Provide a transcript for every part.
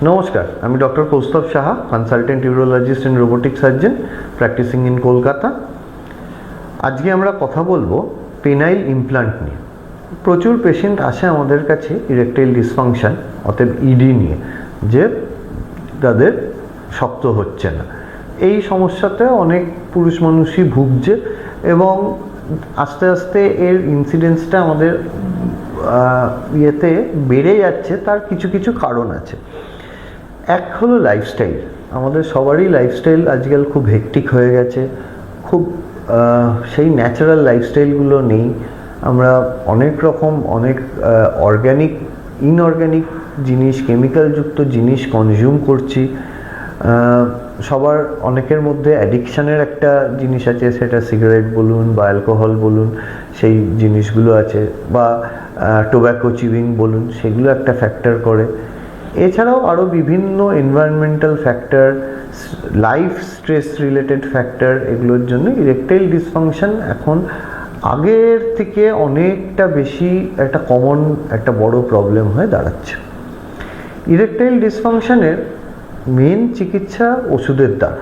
নমস্কার, আমি doctor Kaustav Saha, consultant urologist and robotic surgeon practising in Kolkata. আজকে আমরা কথা বলবো পেনাইল ইমপ্লান্ট নিয়ে। প্রচুর পেশেন্ট আসে আমাদের কাছে ইরেকটাইল ডিসফাংশন অর্থাৎ ইডি নিয়ে, যে তাদের শক্ত হচ্ছে না। এই সমস্যাতে অনেক পুরুষ মানুষই ভুগছে এবং আস্তে আস্তে এর ইনসিডেন্সটা আমাদের বেড়ে যাচ্ছে। তার কিছু কিছু কারণ আছে। এক হলো লাইফস্টাইল। আমাদের সবারই লাইফস্টাইল আজকাল খুব হেক্টিক হয়ে গেছে, খুব সেই ন্যাচারাল লাইফস্টাইলগুলো নেই। আমরা অনেক রকম অর্গ্যানিক ইনঅর্গ্যানিক জিনিস, কেমিক্যালযুক্ত জিনিস কনজিউম করছি। অনেকের মধ্যে অ্যাডিকশানের একটা জিনিস আছে, সেটা সিগারেট বলুন বা অ্যালকোহল বলুন, সেই জিনিসগুলো আছে, বা টোব্যাকো চিউইং বলুন, সেগুলো একটা ফ্যাক্টর করে। এছাড়াও আরও বিভিন্ন environmental factor, life stress related factor, এগুলোর জন্য ইরেকটাইল ডিসফাংশন এখন আগের থেকে অনেকটা বেশি একটা কমন একটা বড় প্রবলেম হয়ে দাঁড়াচ্ছে। ইরেকটাইল ডিসফাংশনের মেন চিকিৎসা ওষুধের দ্বারা,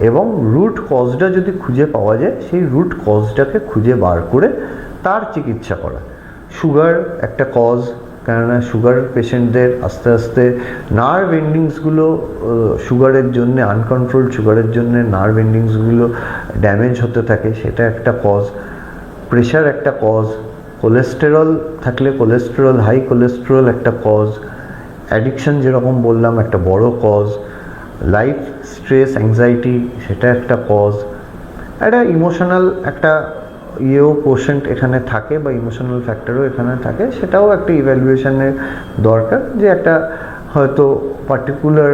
এবং রুট কজটা যদি খুঁজে পাওয়া যায়, সেই রুট কজটাকে খুঁজে বার করে তার চিকিৎসা করা। সুগার একটা কজ, কেননা সুগার পেশেন্টদের আস্তে আস্তে নার্ভ এন্ডিংসগুলো সুগারের জন্য, আনকন্ট্রোলড সুগারের জন্য নার্ভ এন্ডিংসগুলো ড্যামেজ হতে থাকে, সেটা একটা কজ। প্রেশার একটা কজ, কোলেস্টেরল থাকলে হাই কোলেস্টেরল একটা কজ, অ্যাডিকশন যেরকম বললাম একটা বড় কজ, লাইফ স্ট্রেস অ্যাংজাইটি সেটা একটা কজ, একটা ইমোশনাল একটা কোশেন্ট এখানে থাকে বা ইমোশনাল ফ্যাক্টরও এখানে থাকে, সেটাও একটা ইভ্যালুয়েশনের দরকার। যে একটা হয়তো পার্টিকুলার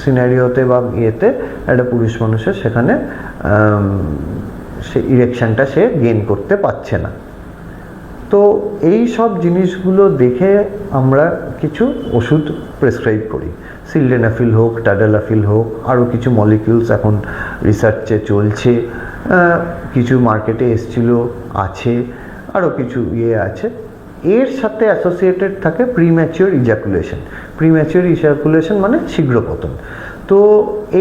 সিনারিওতে বা একটা পুরুষ মানুষের সেখানে সে ইরেকশনটা সে গেইন করতে পারছে না। তো এই সব জিনিসগুলো দেখে আমরা কিছু ওষুধ প্রেসক্রাইব করি। সিলডেনাফিল হোক, টাডালাফিল হোক, আরও কিছু মলিকিউলস এখন রিসার্চে চলছে, কিছু মার্কেটে আছে, আরও কিছু আছে। এর সাথে অ্যাসোসিয়েটেড থাকে প্রিম্যাচিওর ইজাকুলেশন মানে শীঘ্র পতন। তো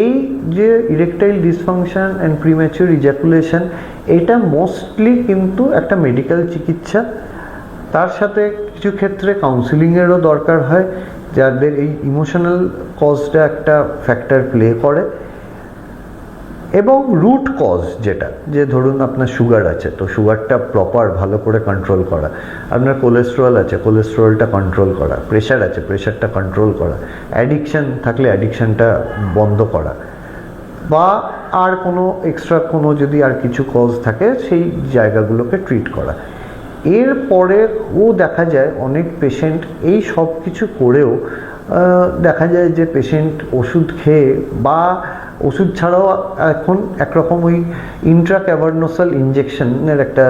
এই যে erectile dysfunction and premature ejaculation, এটা মোস্টলি কিন্তু একটা মেডিকেল চিকিৎসা। তার সাথে কিছু ক্ষেত্রে কাউন্সিলিংয়েরও দরকার হয়, যাদের এই ইমোশনাল কজটা একটা ফ্যাক্টর প্লে করে। এবং রুট কজ যেটা, যে ধরুন আপনার সুগার আছে, তো সুগারটা প্রপার ভালো করে কন্ট্রোল করা, আপনার কোলেস্টেরল আছে, কোলেস্টেরলটা কন্ট্রোল করা, প্রেশার আছে, প্রেশারটা কন্ট্রোল করা, অ্যাডিকশান থাকলে অ্যাডিকশানটা বন্ধ করা, বা আর কোনো এক্সট্রা কোনো যদি আর কিছু কজ থাকে সেই জায়গাগুলোকে ট্রিট করা। এরপরে দেখা যায় অনেক পেশেন্ট এই সব কিছু করেও দেখা যায় যে পেশেন্ট ওষুধ খেয়ে বা ওষুধ ছাড়াও এখন একরকম ওই ইন্ট্রাক্যাভার্নোসাল ইঞ্জেকশনের একটা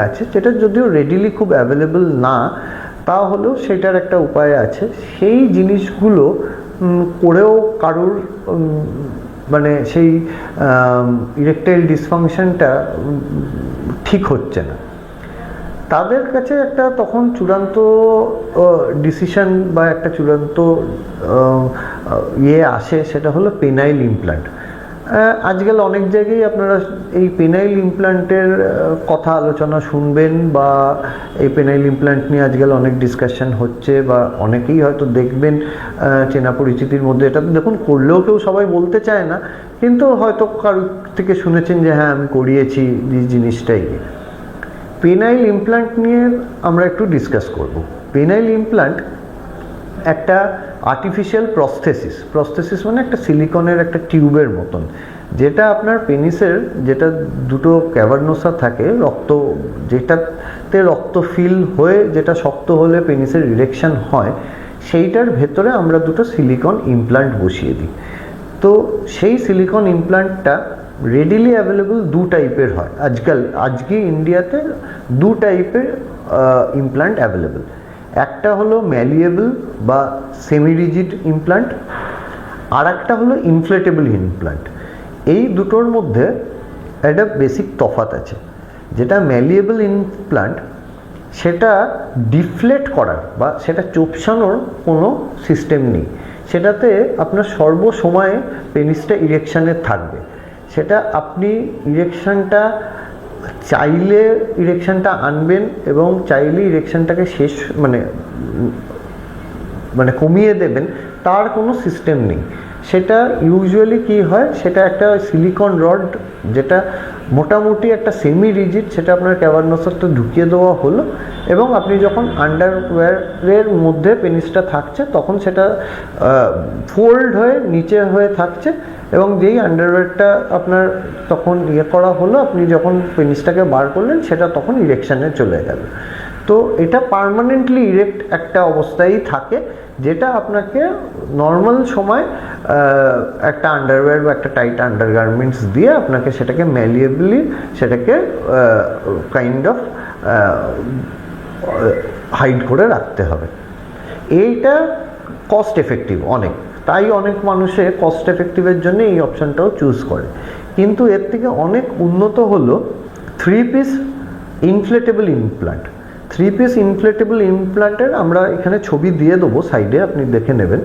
আছে, যেটা যদিও রেডিলি খুব অ্যাভেলেবল না, তাহলেও সেটার একটা উপায় আছে। সেই জিনিসগুলো করেও কারোর মানে সেই ইরেকটাইল ডিসফাংশনটা ঠিক হচ্ছে না। তাদের কাছে একটা তখন চূড়ান্ত ডিসিশন বা একটা চূড়ান্ত আসে, সেটা হলো পেনাইল ইমপ্ল্যান্ট। আজকাল অনেক জায়গায় আপনারা এই পেনাইল ইমপ্ল্যান্টের কথা আলোচনা শুনবেন, বা এই পেনাইল ইমপ্ল্যান্ট নিয়ে আজকাল অনেক ডিসকাশন হচ্ছে, বা অনেকেই হয়তো দেখবেন চেনা পরিচিতির মধ্যে। এটা দেখুন, করলেও কেউ সবাই বলতে চায় না, কিন্তু হয়তো কারোর থেকে শুনেছেন যে হ্যাঁ আমি করিয়েছি এই জিনিসটাই। পেনাইল ইমপ্ল্যান্ট নিয়ে আমরা একটু ডিসকাস করব। পেনাইল ইমপ্ল্যান্ট একটা আর্টিফিশিয়াল প্রস্থেসিস মানে একটা সিলিকনের একটা টিউবের মতন, যেটা আপনার পেনিসের যেটা দুটো ক্যাভার্নোসা থাকে, যেটাতে রক্ত ফিল হয়ে যেটা শক্ত হলে পেনিসের ইরেকশন হয়, সেইটার ভেতরে আমরা দুটো সিলিকন ইমপ্ল্যান্ট বসিয়ে দিই। তো সেই সিলিকন ইমপ্ল্যান্টটা রেডিলি অ্যাভেলেবল দু টাইপের হয়। আজকে ইন্ডিয়াতে দু টাইপের ইমপ্ল্যান্ট অ্যাভেলেবল। একটা হলো ম্যালিয়েবল বা সেমি রিজিড ইমপ্ল্যান্ট, আর একটা হলো ইনফ্লেটেবল ইমপ্ল্যান্ট। এই দুটোর মধ্যে একটা বেসিক তফাৎ আছে। যেটা ম্যালিয়েবল ইমপ্ল্যান্ট, সেটা ডিফ্লেট করার বা সেটা চোপসানোর কোনো সিস্টেম নেই। সেটাতে আপনার সর্বসময়ে পেনিসটা ইরেকশানে থাকবে। সেটা আপনি ইরেকশানটা চাইলে ইরেকশানটা আনবেন এবং চাইলে ইরেকশানটাকে শেষ মানে কমিয়ে দেবেন, তার কোনো সিস্টেম নেই। সেটা ইউজুয়ালি কি হয়, সেটা একটা সিলিকন রড, যেটা মোটামুটি একটা সেমি রিজিড, সেটা আপনার ক্যাভার্নাসে ঢুকিয়ে দেওয়া হলো এবং আপনি যখন আন্ডারওয়্যারের মধ্যে পেনিসটা থাকছে তখন সেটা ফোল্ড হয়ে নিচে হয়ে থাকছে এবং যেই আন্ডারওয়্যারটা আপনার তখন করা হলো, আপনি যখন পেনিসটাকে বার করলেন সেটা তখন ইরেকশানে চলে গেল। তো এটা পার্মানেন্টলি ইরেক্ট একটা অবস্থায় থাকে, যেটা আপনাকে নর্মাল সময় একটা আন্ডারওয়্যার বা একটা টাইট আন্ডারগার্মেন্টস দিয়ে আপনাকে সেটাকে ম্যালিয়েবলি সেটাকে কাইন্ড অফ হাইড করে রাখতে হবে। এইটা কস্ট এফেক্টিভ অনেক, তাই অনেক মানুষে কস্ট এফেক্টিভের জন্য এই অপশানটাও চুজ করে। কিন্তু এর থেকে অনেক উন্নত হলো 3 piece inflatable implant. 3 piece inflatable ইমপ্লান্টের আমরা এখানে ছবি দিয়ে দেবো সাইডে, আপনি দেখে নেবেন।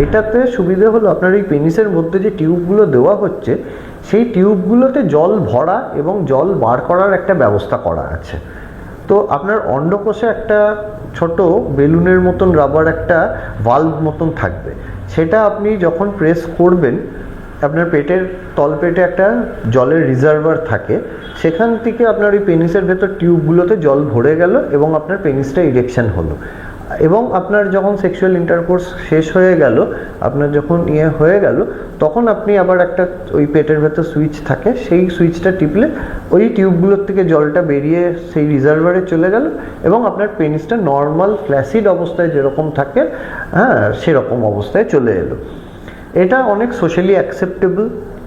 এটাতে সুবিধা হলো আপনার এই পেনিসের মধ্যে যে টিউবগুলো দেওয়া হচ্ছে সেই টিউবগুলোতে জল ভরা এবং জল বার করার একটা ব্যবস্থা করা আছে। তো আপনার অন্ডকোষে একটা ছোট বেলুনের মতন রাবার একটা ভালভ মতন থাকবে, সেটা আপনি যখন প্রেস করবেন আপনার পেটের তলপেটে একটা জলের রিজার্ভার থাকে, সেখান থেকে আপনার এই পেনিসের ভেতর টিউবগুলোতে জল ভরে গেল এবং আপনার পেনিসটা ইরেকশন হলো। এবং আপনার যখন সেক্সুয়াল ইন্টারকোর্স শেষ হয়ে গেল, আপনার যখন হয়ে গেল, তখন আপনি আবার একটা ওই পেটের ভেতর সুইচ থাকে, সেই সুইচটা টিপলে ওই টিউবগুলোর থেকে জলটা বেরিয়ে সেই রিজার্ভারে চলে গেল এবং আপনার পেনিসটা নর্মাল ফ্ল্যাসিড অবস্থায় যেরকম থাকে, সেরকম অবস্থায় চলে এলো। এটা অনেক সোশ্যালি অ্যাকসেপ্টেবল।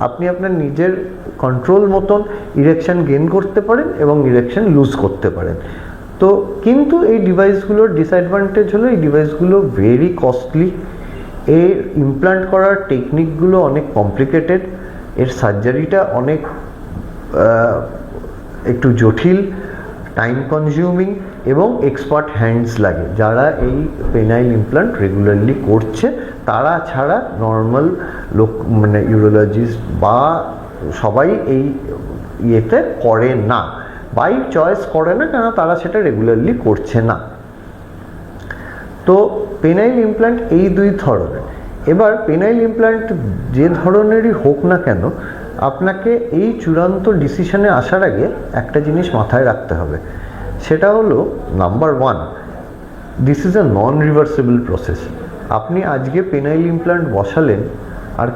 আপনি আপনার নিজের কন্ট্রোল মতন ইরেকশন গেইন করতে পারেন এবং ইরেকশন লুজ করতে পারেন। তো কিন্তু এই ডিভাইসগুলোর ডিসঅ্যাডভান্টেজ হলো এই ডিভাইসগুলো ভেরি কস্টলি, এর ইমপ্লান্ট করার টেকনিকগুলো অনেক কমপ্লিকেটেড, এর সার্জারিটা অনেক একটু জটিল, টাইম কনজিউমিং এবং এক্সপার্ট হ্যান্ডস লাগে। যারা এই পেনাইল ইমপ্লান্ট রেগুলারলি করছে তারা ছাড়া নর্মাল লোক ইউরোলজিস্ট বা সবাই এই ইয়েতে করে না, বাই চয়েস করে না, কেন তারা সেটা রেগুলারলি করছে না। তো পেনাইল ইমপ্লান্ট এই 2 ধরনের। এবার পেনাইল ইমপ্লান্ট যে ধরনেরই হোক না কেন, আপনাকে এই চূড়ান্ত ডিসিশনে আসার আগে একটা জিনিস মাথায় রাখতে হবে, সেটা হলো number 1, this is a non reversible process. আপনি আজকে পেনাইল ইমপ্লান্ট বসালেন আর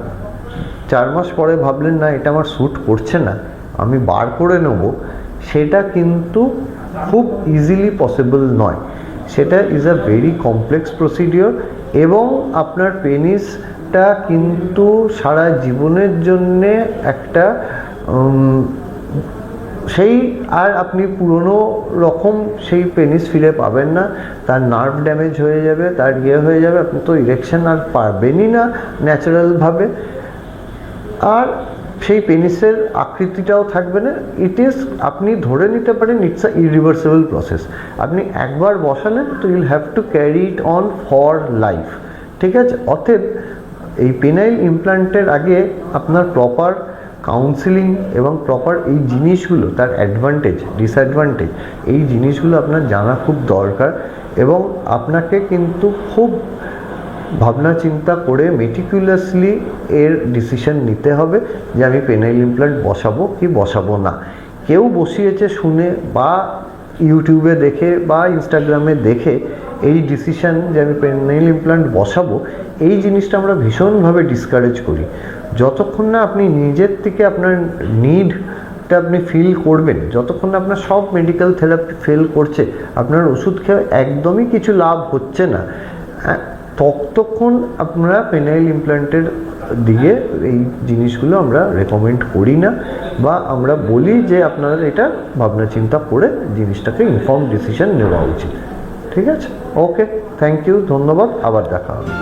4 মাস পরে ভাবলেন না এটা আমার স্যুট করছে না, আমি বার করে নেব, সেটা কিন্তু খুব ইজিলি পসিবল নয়। সেটা is a very complex procedure এবং আপনার পেনিসটা কিন্তু সারা জীবনের জন্যে একটা সেই আর আপনি পুরনো রকম সেই পেনিস ফিরে পাবেন না, তার নার্ভ ড্যামেজ হয়ে যাবে, তার হয়ে যাবে, আপনি তো ইরেকশন আর পারবেনই না ন্যাচারালভাবে, আর সেই পেনিসের আকৃতিটাও থাকবে না। আপনি ধরে নিতে পারেন ইটস আ ইরিভার্সেবল প্রসেস। আপনি একবার বসালেন তো you'll have to carry it on for life, ঠিক আছে? অতএব এই পেনাইল ইমপ্লান্টের আগে আপনার প্রপার কাউন্সিলিং এবং প্রপার এই জিনিসগুলো, তার অ্যাডভান্টেজ ডিসঅ্যাডভান্টেজ, এই জিনিসগুলো আপনার জানা খুব দরকার এবং আপনাকে কিন্তু খুব ভাবনা চিন্তা করে মেটিকুলাসলি এর ডিসিশন নিতে হবে যে আমি পেনাইল ইমপ্লান্ট বসাবো কি বসাবো না। কেউ বসিয়েছে শুনে বা ইউটিউবে দেখে বা ইনস্টাগ্রামে দেখে এই ডিসিশন যে আমি পেনাইল ইমপ্লান্ট বসাবো, এই জিনিসটা আমরা ভীষণভাবে ডিসকারেজ করি। যতক্ষণ না আপনি নিজের থেকে আপনার নিডটা আপনি ফিল করবেন, যতক্ষণ না আপনার সব মেডিকেল থেরাপি ফেল করছে, আপনার ওষুধ খেয়ে একদমই কিছু লাভ হচ্ছে না, ততক্ষণ আপনারা পেনাইল ইমপ্লান্টের দিকে এই জিনিসগুলো আমরা রেকমেন্ড করি না বা আমরা বলি যে আপনারা এটা ভাবনা চিন্তা করে জিনিসটাকে ইনফর্ম ডিসিশন নেওয়া উচিত। ঠিক আছে? ওকে, থ্যাংক ইউ, ধন্যবাদ, আবার দেখা হবে।